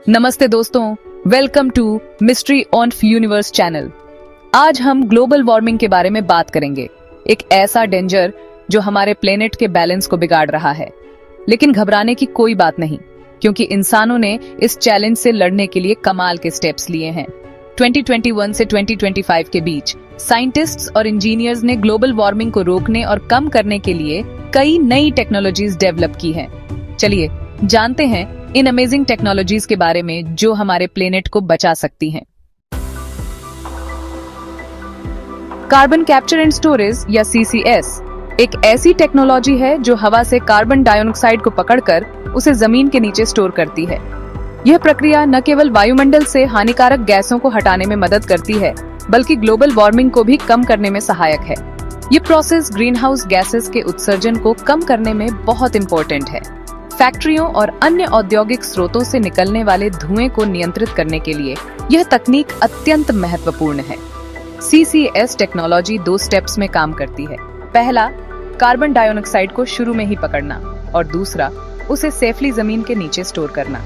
नमस्ते दोस्तों, welcome to mystery on universe channel. आज हम ग्लोबल वार्मिंग के बारे में बात करेंगे, एक ऐसा डेंजर जो हमारे प्लेनेट के बैलेंस को बिगाड़ रहा है। लेकिन घबराने की कोई बात नहीं, क्योंकि इंसानों ने इस चैलेंज से लड़ने के लिए कमाल के स्टेप्स लिए हैं। 2021 से 2025 के बीच साइंटिस्ट्स और इंजीनियर्स ने ग्लोबल वार्मिंग को रोकने और कम करने के लिए कई नई टेक्नोलॉजीज डेवलप की हैं। चलिए जानते हैं इन अमेजिंग टेक्नोलॉजीज के बारे में जो हमारे प्लेनेट को बचा सकती हैं। कार्बन कैप्चर एंड स्टोरेज या CCS एक ऐसी टेक्नोलॉजी है जो हवा से कार्बन डाइऑक्साइड को पकड़कर उसे जमीन के नीचे स्टोर करती है। यह प्रक्रिया न केवल वायुमंडल से हानिकारक गैसों को हटाने में मदद करती है, बल्कि ग्लोबल वार्मिंग को भी कम करने में सहायक है। ये प्रोसेस ग्रीन हाउस गैसेस के उत्सर्जन को कम करने में बहुत इम्पोर्टेंट है। फैक्ट्रियों और अन्य औद्योगिक स्रोतों से निकलने वाले धुएं को नियंत्रित करने के लिए यह तकनीक अत्यंत महत्वपूर्ण है। CCS टेक्नोलॉजी 2 स्टेप्स में काम करती है। पहला, कार्बन डाइऑक्साइड को शुरू में ही पकड़ना, और दूसरा, उसे सेफली जमीन के नीचे स्टोर करना।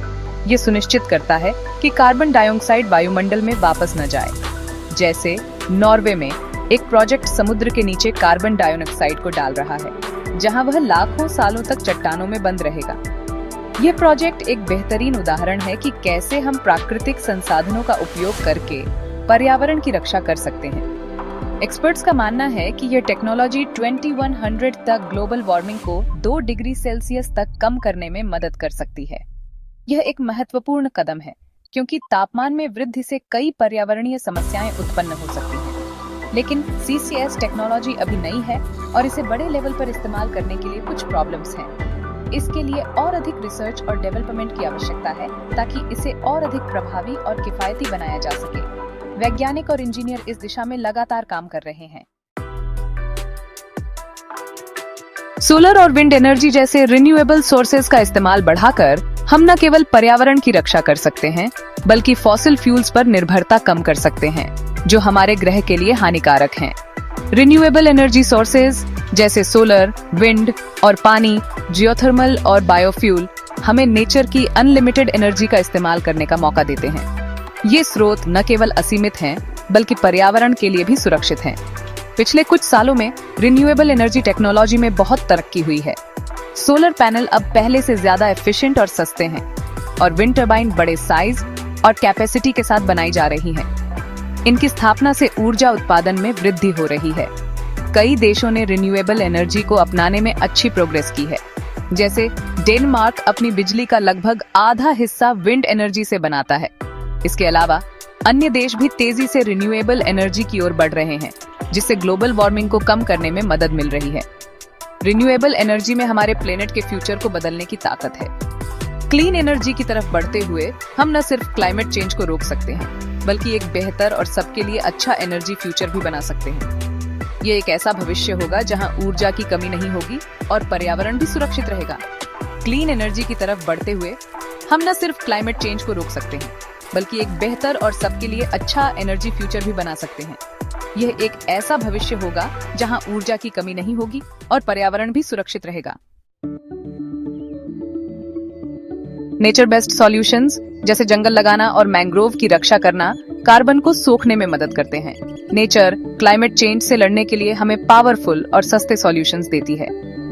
ये सुनिश्चित करता है कि कार्बन डाइऑक्साइड वायुमंडल में वापस न जाए। जैसे नॉर्वे में एक प्रोजेक्ट समुद्र के नीचे कार्बन डाइऑक्साइड को डाल रहा है, जहां वह लाखों सालों तक चट्टानों में बंद रहेगा। यह प्रोजेक्ट एक बेहतरीन उदाहरण है कि कैसे हम प्राकृतिक संसाधनों का उपयोग करके पर्यावरण की रक्षा कर सकते हैं। एक्सपर्ट्स का मानना है कि यह टेक्नोलॉजी 2100 तक ग्लोबल वार्मिंग को 2 डिग्री सेल्सियस तक कम करने में मदद कर सकती है। यह एक महत्वपूर्ण कदम है, क्योंकि तापमान में वृद्धि से कई पर्यावरणीय समस्याएं उत्पन्न हो सकती हैं। लेकिन CCS टेक्नोलॉजी अभी नई है और इसे बड़े लेवल पर इस्तेमाल करने के लिए कुछ प्रॉब्लम्स हैं। इसके लिए और अधिक रिसर्च और डेवलपमेंट की आवश्यकता है, ताकि इसे और अधिक प्रभावी और किफायती बनाया जा सके। वैज्ञानिक और इंजीनियर इस दिशा में लगातार काम कर रहे हैं। सोलर और विंड एनर्जी जैसे रिन्यूएबल सोर्सेज का इस्तेमाल बढ़ाकर हम न केवल पर्यावरण की रक्षा कर सकते हैं, बल्कि फॉसिल फ्यूल्स पर निर्भरता कम कर सकते हैं, जो हमारे ग्रह के लिए हानिकारक हैं। रिन्यूएबल एनर्जी सोर्सेज जैसे सोलर, विंड और पानी, जियोथर्मल और बायोफ्यूल हमें नेचर की अनलिमिटेड एनर्जी का इस्तेमाल करने का मौका देते हैं। ये स्रोत न केवल असीमित हैं, बल्कि पर्यावरण के लिए भी सुरक्षित हैं। पिछले कुछ सालों में रिन्यूएबल एनर्जी टेक्नोलॉजी में बहुत तरक्की हुई है। सोलर पैनल अब पहले से ज्यादा एफिशिएंट और सस्ते हैं, और विंड टरबाइन बड़े साइज और कैपेसिटी के साथ बनाई जा रही हैं। इनकी स्थापना से ऊर्जा उत्पादन में वृद्धि हो रही है। कई देशों ने रिन्यूएबल एनर्जी को अपनाने में अच्छी प्रोग्रेस की है। जैसे डेनमार्क अपनी बिजली का लगभग आधा हिस्सा विंड एनर्जी से बनाता है। इसके अलावा अन्य देश भी तेजी से रिन्यूएबल एनर्जी की ओर बढ़ रहे हैं, जिससे ग्लोबल वार्मिंग को कम करने में मदद मिल रही है। रिन्यूएबल एनर्जी में हमारे प्लेनेट के फ्यूचर को बदलने की ताकत है। क्लीन एनर्जी की तरफ बढ़ते हुए हम न सिर्फ क्लाइमेट चेंज को रोक सकते हैं, बल्कि एक बेहतर और सबके लिए अच्छा एनर्जी फ्यूचर भी बना सकते हैं। ये एक ऐसा भविष्य होगा जहां ऊर्जा की कमी नहीं होगी और पर्यावरण भी सुरक्षित रहेगा। क्लीन एनर्जी की तरफ बढ़ते हुए हम न सिर्फ क्लाइमेट चेंज को रोक सकते हैं, बल्कि एक बेहतर और सबके लिए अच्छा एनर्जी फ्यूचर भी बना सकते हैं। यह एक ऐसा भविष्य होगा जहां ऊर्जा की कमी नहीं होगी और पर्यावरण भी सुरक्षित रहेगा। नेचर बेस्ड सॉल्यूशंस जैसे जंगल लगाना और मैंग्रोव की रक्षा करना कार्बन को सोखने में मदद करते हैं। नेचर क्लाइमेट चेंज से लड़ने के लिए हमें पावरफुल और सस्ते सॉल्यूशंस देती है।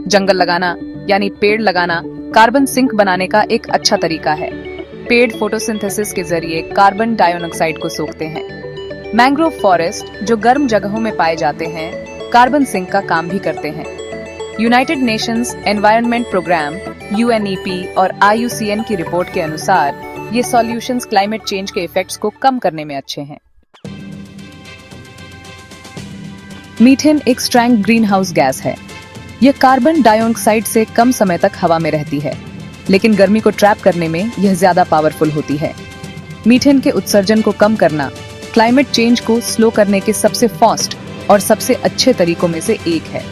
जंगल लगाना यानी पेड़ लगाना कार्बन सिंक बनाने का एक अच्छा तरीका है। पेड़ फोटोसिंथेसिस के जरिए कार्बन डाइऑक्साइड को सोखते हैं। मैंग्रोव फॉरेस्ट जो गर्म जगहों में पाए जाते हैं, कार्बन सिंक का काम भी करते हैं। United Nations Environment Programme UNEP और IUCN की रिपोर्ट के अनुसार ये सॉल्यूशंस क्लाइमेट चेंज के इफेक्ट्स को कम करने में अच्छे हैं। मीथेन एक स्ट्रॉन्ग ग्रीन हाउस गैस है। यह कार्बन डाइऑक्साइड से कम समय तक हवा में रहती है, लेकिन गर्मी को ट्रैप करने में यह ज्यादा पावरफुल होती है। मीथेन के उत्सर्जन को कम करना क्लाइमेट चेंज को स्लो करने के सबसे फास्ट और सबसे अच्छे तरीकों में से एक है।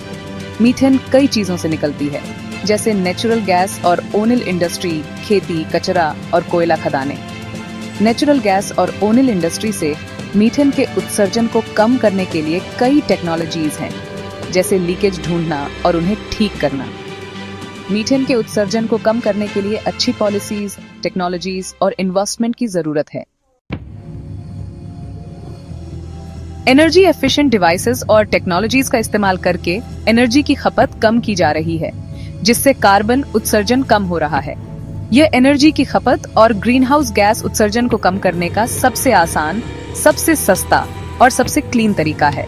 मीथेन कई चीजों से निकलती है, जैसे नेचुरल गैस और ओनिल इंडस्ट्री, खेती, कचरा और कोयला खदानें। नेचुरल गैस और ओनिल इंडस्ट्री से मीथेन के उत्सर्जन को कम करने के लिए कई टेक्नोलॉजीज हैं, जैसे लीकेज ढूंढना और उन्हें ठीक करना। मीथेन के उत्सर्जन को कम करने के लिए अच्छी पॉलिसीज टेक्नोलॉजीज और इन्वेस्टमेंट की जरूरत है। एनर्जी एफिशिएंट डिवाइसेस और टेक्नोलॉजीज का इस्तेमाल करके एनर्जी की खपत कम की जा रही है, जिससे कार्बन उत्सर्जन कम हो रहा है। यह एनर्जी की खपत और ग्रीन हाउस गैस उत्सर्जन को कम करने का सबसे आसान, सबसे सस्ता और सबसे क्लीन तरीका है।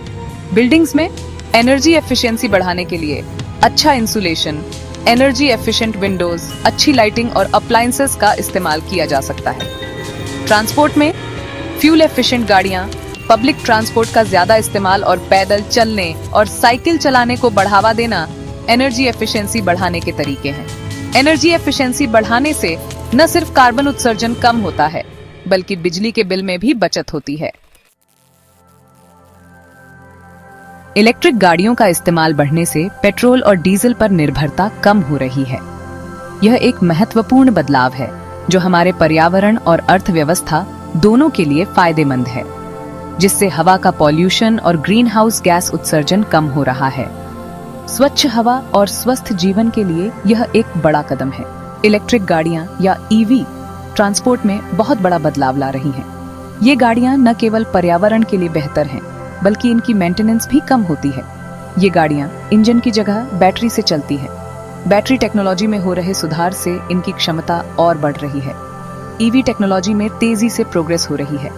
बिल्डिंग्स में एनर्जी एफिशिएंसी बढ़ाने के लिए अच्छा इंसुलेशन, एनर्जी एफिशिएंट विंडोज, अच्छी लाइटिंग और अप्लायंसेस का इस्तेमाल किया जा सकता है। ट्रांसपोर्ट में फ्यूल एफिशिएंट गाड़ियां, पब्लिक ट्रांसपोर्ट का ज्यादा इस्तेमाल और पैदल चलने और साइकिल चलाने को बढ़ावा देना एनर्जी एफिशिएंसी बढ़ाने के तरीके हैं। एनर्जी एफिशिएंसी बढ़ाने से न सिर्फ कार्बन उत्सर्जन कम होता है, बल्कि बिजली के बिल में भी बचत होती है। इलेक्ट्रिक गाड़ियों का इस्तेमाल बढ़ने से पेट्रोल और डीजल पर निर्भरता कम हो रही है। यह एक महत्वपूर्ण बदलाव है जो हमारे पर्यावरण और अर्थव्यवस्था दोनों के लिए फायदेमंद है, जिससे हवा का पॉल्यूशन और ग्रीन हाउस गैस उत्सर्जन कम हो रहा है। स्वच्छ हवा और स्वस्थ जीवन के लिए यह एक बड़ा कदम है। इलेक्ट्रिक गाड़ियां या ईवी ट्रांसपोर्ट में बहुत बड़ा बदलाव ला रही हैं। ये गाड़ियां न केवल पर्यावरण के लिए बेहतर हैं, बल्कि इनकी मेंटेनेंस भी कम होती है। ये गाड़ियां इंजन की जगह बैटरी से चलती हैं। बैटरी टेक्नोलॉजी में हो रहे सुधार से इनकी क्षमता और बढ़ रही है। ईवी टेक्नोलॉजी में तेजी से प्रोग्रेस हो रही है।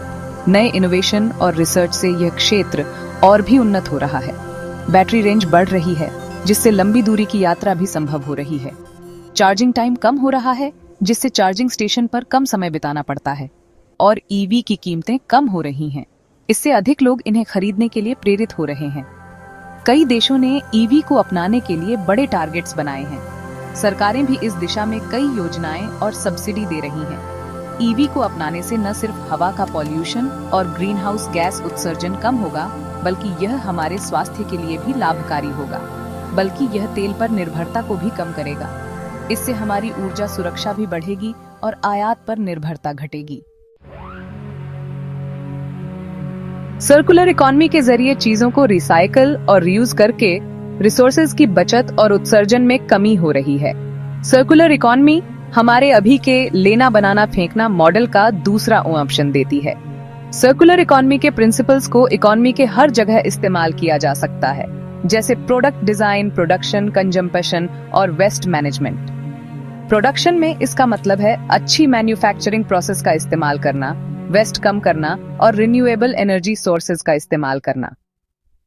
नए इनोवेशन और रिसर्च से यह क्षेत्र और भी उन्नत हो रहा है। बैटरी रेंज बढ़ रही है, जिससे लंबी दूरी की यात्रा भी संभव हो रही है। चार्जिंग टाइम कम हो रहा है, जिससे चार्जिंग स्टेशन पर कम समय बिताना पड़ता है। और ईवी की कीमतें कम हो रही हैं। इससे अधिक लोग इन्हें खरीदने के लिए प्रेरित हो रहे हैं। कई देशों ने ईवी को अपनाने के लिए बड़े टारगेट्स बनाए हैं। सरकारें भी इस दिशा में कई योजनाएं और सब्सिडी दे रही हैं। ईवी को अपनाने से न सिर्फ हवा का पॉल्यूशन और ग्रीन हाउस गैस उत्सर्जन कम होगा, बल्कि यह हमारे स्वास्थ्य के लिए भी लाभकारी होगा। बल्कि यह तेल पर निर्भरता को भी कम करेगा। इससे हमारी ऊर्जा सुरक्षा भी बढ़ेगी और आयात पर निर्भरता घटेगी। सर्कुलर इकोनॉमी के जरिए चीजों को रिसाइकल और रीयूज करके रिसोर्सेज की बचत और उत्सर्जन में कमी हो रही है। सर्कुलर इकोनॉमी हमारे अभी के लेना बनाना फेंकना मॉडल का दूसरा ऑप्शन देती है। सर्कुलर इकोनॉमी के प्रिंसिपल्स को इकोनॉमी के हर जगह इस्तेमाल किया जा सकता है, जैसे प्रोडक्ट डिजाइन, प्रोडक्शन, कंजम्पशन और वेस्ट मैनेजमेंट। प्रोडक्शन में इसका मतलब है अच्छी मैन्युफैक्चरिंग प्रोसेस का इस्तेमाल करना, वेस्ट कम करना और रिन्यूएबल एनर्जी सोर्सेज का इस्तेमाल करना।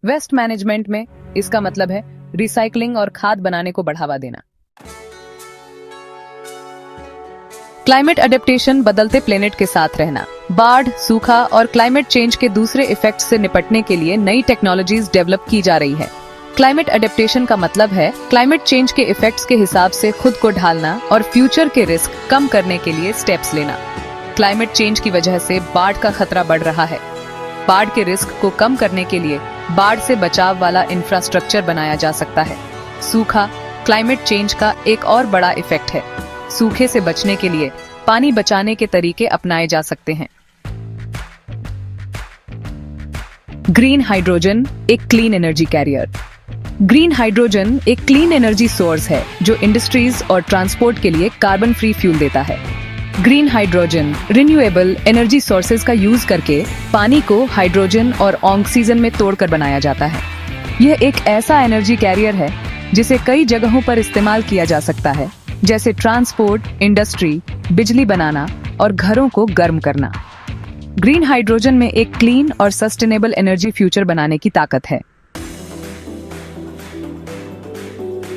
वेस्ट मैनेजमेंट में इसका मतलब है रिसाइकलिंग और खाद बनाने को बढ़ावा देना। क्लाइमेट अडेप्टेशन, बदलते प्लेनेट के साथ रहना। बाढ़, सूखा और क्लाइमेट चेंज के दूसरे इफेक्ट से निपटने के लिए नई टेक्नोलॉजीज डेवलप की जा रही है। क्लाइमेट अडेप्टेशन का मतलब है क्लाइमेट चेंज के इफेक्ट्स के हिसाब से खुद को ढालना और फ्यूचर के रिस्क कम करने के लिए स्टेप्स लेना। क्लाइमेट चेंज की वजह से बाढ़ का खतरा बढ़ रहा है। बाढ़ के रिस्क को कम करने के लिए बाढ़ से बचाव वाला इंफ्रास्ट्रक्चर बनाया जा सकता है। सूखा क्लाइमेट चेंज का एक और बड़ा इफेक्ट है। सूखे से बचने के लिए पानी बचाने के तरीके अपनाए जा सकते हैं। ग्रीन हाइड्रोजन एक clean energy carrier. Green hydrogen एक क्लीन एनर्जी सोर्स है जो इंडस्ट्रीज और ट्रांसपोर्ट के लिए कार्बन फ्री फ्यूल देता है। Green hydrogen renewable energy sources का यूज करके पानी को हाइड्रोजन और ऑक्सीजन में तोड़कर बनाया जाता है। यह एक ऐसा एनर्जी कैरियर है जिसे कई जगहों पर इस्तेमाल किया जा सकता है, जैसे ट्रांसपोर्ट, इंडस्ट्री, बिजली बनाना और घरों को गर्म करना। ग्रीन हाइड्रोजन में एक क्लीन और सस्टेनेबल एनर्जी फ्यूचर बनाने की ताकत है।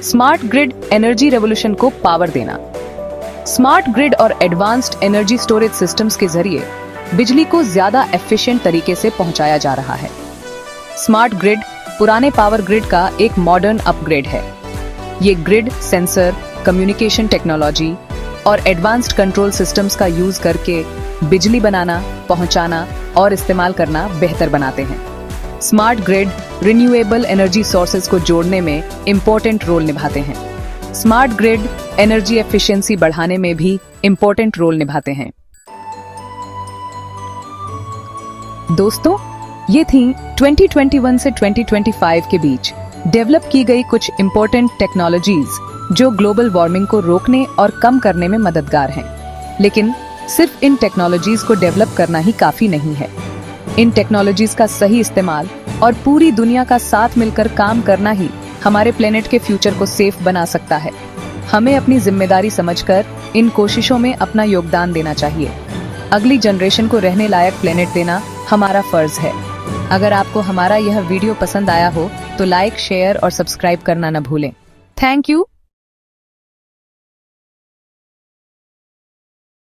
स्मार्ट ग्रिड एनर्जी रेवोल्यूशन को पावर देना। स्मार्ट ग्रिड और एडवांस्ड एनर्जी स्टोरेज सिस्टम्स के जरिए बिजली को ज्यादा एफिशिएंट तरीके से पहुंचाया जा रहा है। स्मार्ट ग्रिड पुराने पावर ग्रिड का एक मॉडर्न अपग्रेड है। ये ग्रिड सेंसर, कम्युनिकेशन टेक्नोलॉजी और एडवांस्ड कंट्रोल सिस्टम्स का यूज करके बिजली बनाना, पहुंचाना और इस्तेमाल करना बेहतर बनाते हैं। Smart grid renewable energy sources को जोड़ने में इम्पोर्टेंट रोल निभाते हैं। स्मार्ट ग्रिड एनर्जी एफिशिएंसी बढ़ाने में भी इम्पोर्टेंट रोल निभाते हैं। दोस्तों, ये थी 2021 से 2025 के बीच डेवलप की गई कुछ इम्पोर्टेंट टेक्नोलॉजीज जो ग्लोबल वार्मिंग को रोकने और कम करने में मददगार हैं। लेकिन सिर्फ इन टेक्नोलॉजीज को डेवलप करना ही काफी नहीं है। इन टेक्नोलॉजीज का सही इस्तेमाल और पूरी दुनिया का साथ मिलकर काम करना ही हमारे प्लेनेट के फ्यूचर को सेफ बना सकता है। हमें अपनी जिम्मेदारी समझकर इन कोशिशों में अपना योगदान देना चाहिए। अगली जनरेशन को रहने लायक प्लेनेट देना हमारा फर्ज है। अगर आपको हमारा यह वीडियो पसंद आया हो तो लाइक, शेयर और सब्सक्राइब करना न भूलें। Thank you.